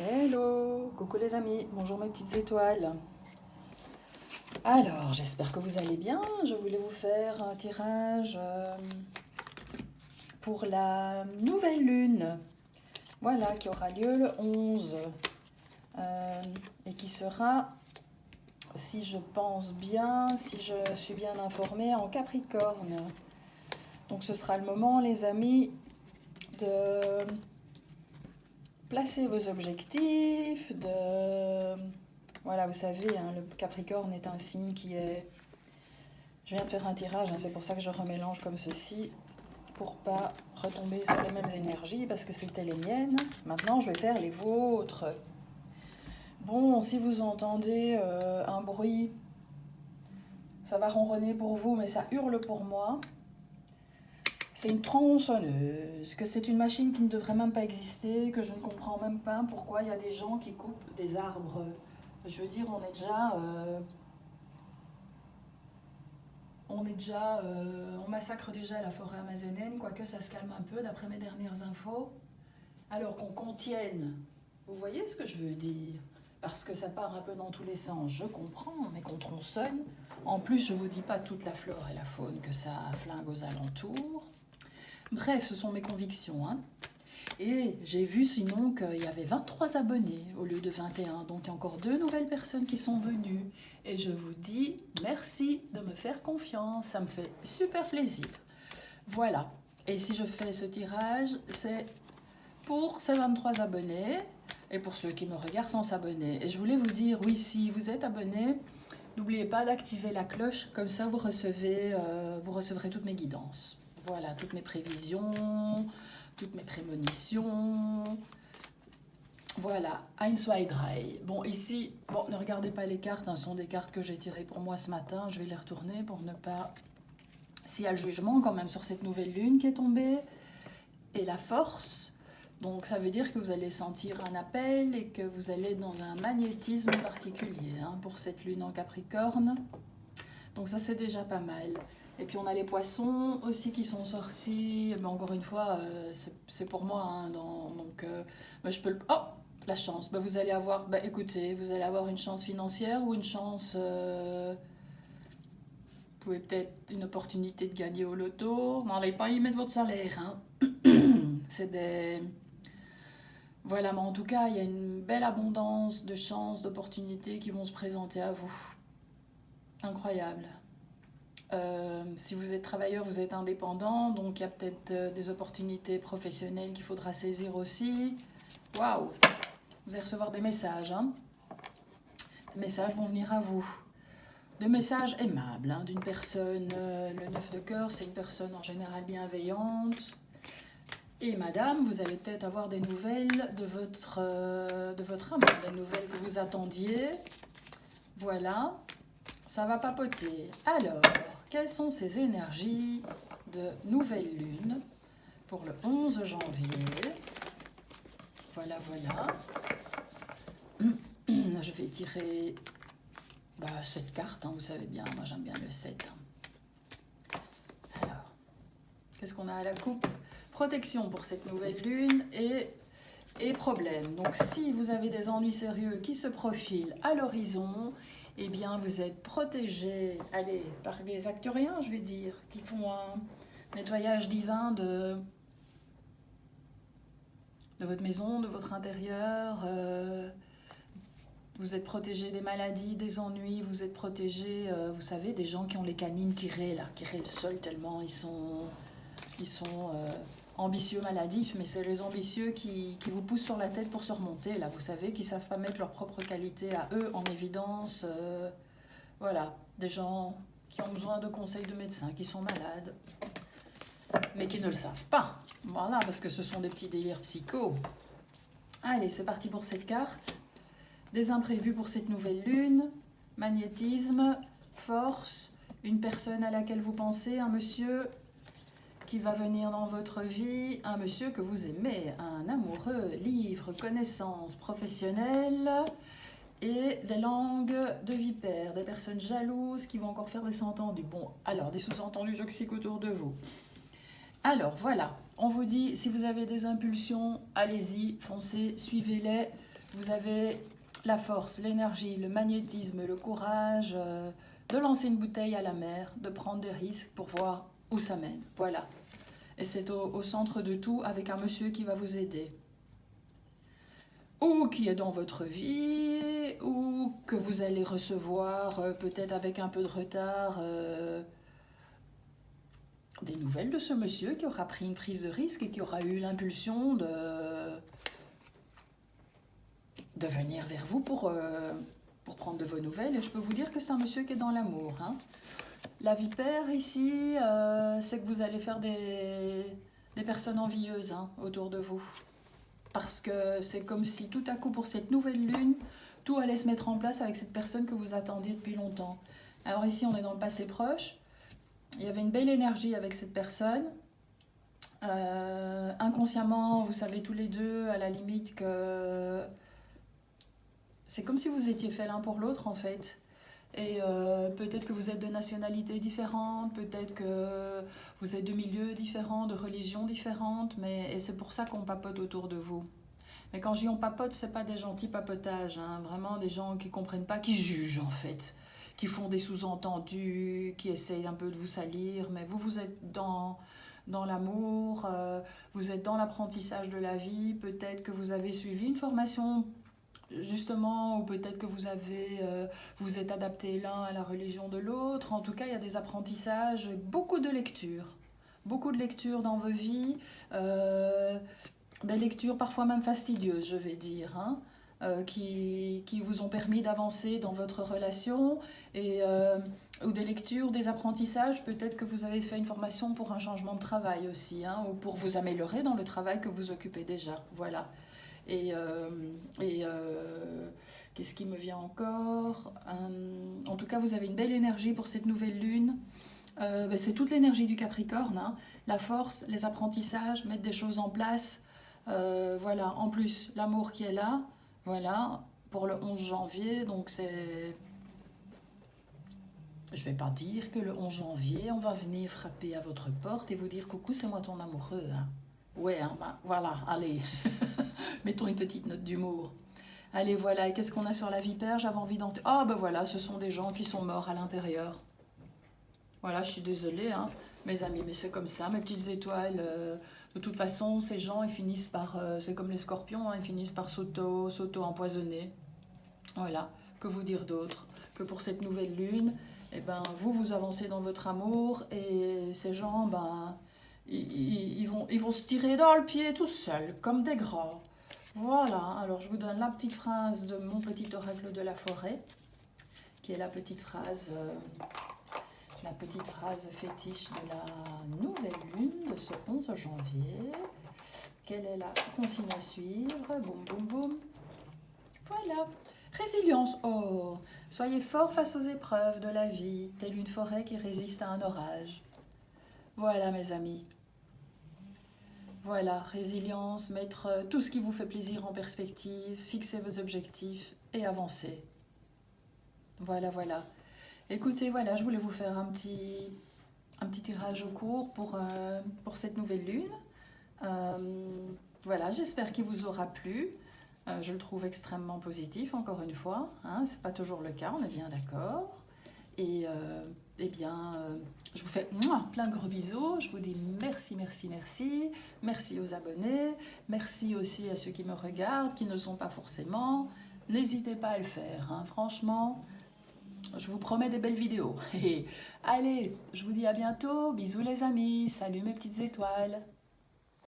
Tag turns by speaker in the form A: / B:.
A: Hello, coucou les amis, bonjour mes petites étoiles. Alors, j'espère que vous allez bien. Je voulais vous faire un tirage pour la nouvelle lune, voilà, qui aura lieu le 11 et qui sera, si je pense bien, si je suis bien informée, en Capricorne. Donc ce sera le moment, les amis, de placer vos objectifs, de... Voilà, vous savez, hein, le Capricorne est un signe qui est... Je viens de faire un tirage, hein, c'est pour ça que je remélange comme ceci, pour pas retomber sur les mêmes énergies, parce que c'était les miennes. Maintenant, je vais faire les vôtres. Bon, si vous entendez un bruit, ça va ronronner pour vous, mais ça hurle pour moi. C'est une tronçonneuse, que c'est une machine qui ne devrait même pas exister, que je ne comprends même pas pourquoi il y a des gens qui coupent des arbres. Je veux dire, on massacre déjà la forêt amazonienne, quoique ça se calme un peu d'après mes dernières infos. Alors qu'on contienne, vous voyez ce que je veux dire? Parce que ça part un peu dans tous les sens, je comprends, mais qu'on tronçonne. En plus, je vous dis pas toute la flore et la faune que ça flingue aux alentours. Bref, ce sont mes convictions, hein. Et j'ai vu sinon qu'il y avait 23 abonnés au lieu de 21. Donc il y a encore 2 nouvelles personnes qui sont venues. Et je vous dis merci de me faire confiance. Ça me fait super plaisir. Voilà. Et si je fais ce tirage, c'est pour ces 23 abonnés et pour ceux qui me regardent sans s'abonner. Et je voulais vous dire, oui, si vous êtes abonné, n'oubliez pas d'activer la cloche. Comme ça, vous recevrez toutes mes guidances. Voilà, toutes mes prévisions, toutes mes prémonitions. Voilà, eins, zwei, drei. Bon, ici, bon, ne regardez pas les cartes, hein, ce sont des cartes que j'ai tirées pour moi ce matin. Je vais les retourner pour ne pas... S'il y a le jugement quand même sur cette nouvelle lune qui est tombée, et la force, donc ça veut dire que vous allez sentir un appel et que vous allez dans un magnétisme particulier, hein, pour cette lune en Capricorne. Donc ça, c'est déjà pas mal. Et puis on a les poissons aussi qui sont sortis. Mais encore une fois, c'est pour moi, hein, donc je peux le... Oh, la chance. Vous allez avoir, écoutez, vous allez avoir une chance financière ou une chance... vous pouvez peut-être une opportunité de gagner au loto. N'allez pas y mettre votre salaire, hein. C'est des... Voilà, mais en tout cas, il y a une belle abondance de chances, d'opportunités qui vont se présenter à vous. Incroyable. Si vous êtes travailleur, vous êtes indépendant, donc il y a peut-être des opportunités professionnelles qu'il faudra saisir aussi. Waouh! Vous allez recevoir des messages, hein. Des messages vont venir à vous. Des messages aimables, hein, d'une personne. Le 9 de cœur, c'est une personne en général bienveillante. Et madame, vous allez peut-être avoir des nouvelles de votre amour, des nouvelles que vous attendiez. Voilà, ça va papoter. Alors, quelles sont ces énergies de nouvelle lune pour le 11 janvier? Voilà, voilà. Je vais tirer 7 cartes, hein, vous savez bien, moi j'aime bien le 7. Alors, qu'est-ce qu'on a à la coupe? Protection pour cette nouvelle lune et problème. Donc si vous avez des ennuis sérieux qui se profilent à l'horizon, eh bien vous êtes protégé, allez, par les acturiens, je vais dire, qui font un nettoyage divin de votre maison, de votre intérieur. Vous êtes protégé des maladies, des ennuis, vous êtes protégé, vous savez, des gens qui ont les canines qui raient le sol tellement ils sont ambitieux, maladifs, mais c'est les ambitieux qui vous poussent sur la tête pour se remonter, là, vous savez, qui ne savent pas mettre leurs propres qualités à eux en évidence. Voilà, des gens qui ont besoin de conseils de médecins, qui sont malades, mais qui ne le savent pas. Voilà, parce que ce sont des petits délires psychos. Allez, c'est parti pour cette carte. Des imprévus pour cette nouvelle lune, magnétisme, force, une personne à laquelle vous pensez, un monsieur qui va venir dans votre vie, un monsieur que vous aimez, un amoureux, livre, connaissances professionnelles et des langues de vipère, des personnes jalouses qui vont encore faire des sous-entendus. Bon, alors, des sous-entendus toxiques autour de vous. Alors, voilà, on vous dit, si vous avez des impulsions, allez-y, foncez, suivez-les. vous avez la force, l'énergie, le magnétisme, le courage de lancer une bouteille à la mer, de prendre des risques pour voir où ça mène. Voilà. Et c'est au centre de tout avec un monsieur qui va vous aider. Ou qui est dans votre vie, ou que vous allez recevoir peut-être avec un peu de retard des nouvelles de ce monsieur qui aura pris une prise de risque et qui aura eu l'impulsion de venir vers vous pour prendre de vos nouvelles. Et je peux vous dire que c'est un monsieur qui est dans l'amour. Hein. La vipère ici, c'est que vous allez faire des personnes envieuses autour de vous. Parce que c'est comme si tout à coup pour cette nouvelle lune, tout allait se mettre en place avec cette personne que vous attendiez depuis longtemps. Alors ici on est dans le passé proche, il y avait une belle énergie avec cette personne. Inconsciemment, vous savez tous les deux à la limite que c'est comme si vous étiez faits l'un pour l'autre en fait. Et peut-être que vous êtes de nationalités différentes, peut-être que vous êtes de milieux différents, de religions différentes, et c'est pour ça qu'on papote autour de vous. Mais quand je dis on papote, c'est pas des gentils papotages, hein, vraiment des gens qui comprennent pas, qui jugent en fait, qui font des sous-entendus, qui essayent un peu de vous salir, mais vous êtes dans l'amour, vous êtes dans l'apprentissage de la vie, peut-être que vous avez suivi une formation justement, ou peut-être que vous êtes adapté l'un à la religion de l'autre. En tout cas, il y a des apprentissages, beaucoup de lectures dans vos vies, des lectures parfois même fastidieuses, je vais dire, hein, qui vous ont permis d'avancer dans votre relation, ou des lectures, des apprentissages, peut-être que vous avez fait une formation pour un changement de travail aussi, hein, ou pour vous améliorer dans le travail que vous occupez déjà, voilà. Et qu'est-ce qui me vient encore en tout cas, vous avez une belle énergie pour cette nouvelle lune. C'est toute l'énergie du Capricorne, hein, la force, les apprentissages, mettre des choses en place. Voilà, en plus, l'amour qui est là, voilà, pour le 11 janvier. Donc c'est... Je ne vais pas dire que le 11 janvier, on va venir frapper à votre porte et vous dire « Coucou, c'est moi ton amoureux. Hein. » Ouais, hein, bah, voilà, allez. Mettons une petite note d'humour. Allez, voilà, et qu'est-ce qu'on a sur la vipère? J'avais envie d'en... Ah, ben voilà, ce sont des gens qui sont morts à l'intérieur. Voilà, je suis désolée, hein, mes amis, mais c'est comme ça, mes petites étoiles. De toute façon, ces gens, ils finissent par... c'est comme les scorpions, hein, ils finissent par s'auto-empoisonner. Voilà, que vous dire d'autre? Que pour cette nouvelle lune, eh ben, vous avancez dans votre amour, et ces gens, ben... Ils vont se tirer dans le pied tout seuls, comme des grands. Voilà, alors je vous donne la petite phrase de mon petit oracle de la forêt, qui est la petite phrase fétiche de la nouvelle lune de ce 11 janvier. Quelle est la consigne à suivre? Boum, boum, boum. Voilà. Résilience. Oh, soyez fort face aux épreuves de la vie, telle une forêt qui résiste à un orage. Voilà, mes amis. Voilà, résilience, mettre tout ce qui vous fait plaisir en perspective, fixer vos objectifs et avancer. Voilà, voilà. Écoutez, voilà, je voulais vous faire un petit tirage au cours pour cette nouvelle lune. Voilà, j'espère qu'il vous aura plu. Je le trouve extrêmement positif, encore une fois. Hein, c'est pas toujours le cas, on est bien d'accord. Et eh bien, je vous fais plein de gros bisous. Je vous dis merci, merci, merci. Merci aux abonnés. Merci aussi à ceux qui me regardent, qui ne sont pas forcément. N'hésitez pas à le faire. Hein. Franchement, je vous promets des belles vidéos. Allez, je vous dis à bientôt. Bisous les amis. Salut mes petites étoiles.